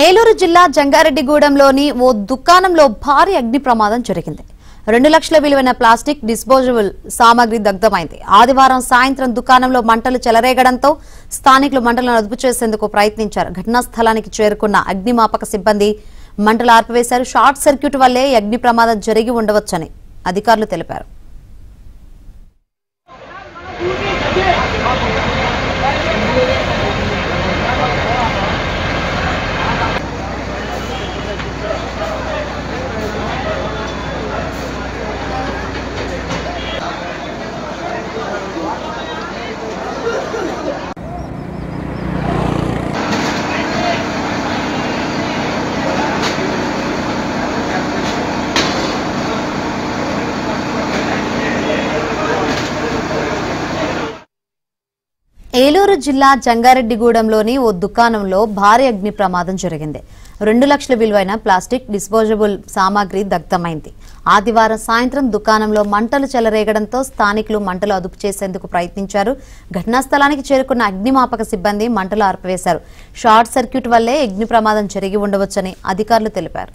ఏలూరు జిల్లా జంగారెడ్డిగూడెంలోని ఓ దుకాణంలో భారీ అగ్ని ప్రమాదం జరిగింది. 2 లక్షల విలువైన ప్లాస్టిక్ డిస్పోజబుల్ సామాగ్రి దగ్ధమైంది. ఆదివారం సాయంత్రం దుకాణంలో మంటలు చెలరేగడంతో స్థానికులు మంటలను అదుపు చేసేందుకు ప్రయత్నించారు. ఘటనా స్థలానికి చేరుకున్న అగ్నిమాపక సిబ్బంది మంటలు ఆర్పివేశారు. షార్ట్ సర్క్యూట్ వల్లే అగ్ని ప్రమాదం జరిగి ఉండవచ్చని అధికారులు తెలిపారు. ఏలూరు జిల్లా జంగారెడ్డిగూడెంలోని ఓ దుకాణంలో భారీ అగ్ని ప్రమాదం జరిగింది. 2 లక్షల విలువైన ప్లాస్టిక్ డిస్పోజబుల్ సామాగ్రి దగ్ధమైంది. ఆదివారం సాయంత్రం దుకాణంలో మంటలు చెలరేగడంతో స్థానికులు మంటలు అదుపు చేసేందుకు ప్రయత్నించారు. ఘటనా స్థలానికి చేరుకున్న అగ్నిమాపక సిబ్బంది మంటలు ఆర్పివేశారు. షార్ట్ సర్క్యూట్ వల్లే అగ్ని ప్రమాదం జరిగి ఉండవచ్చని అధికారులు తెలిపారు.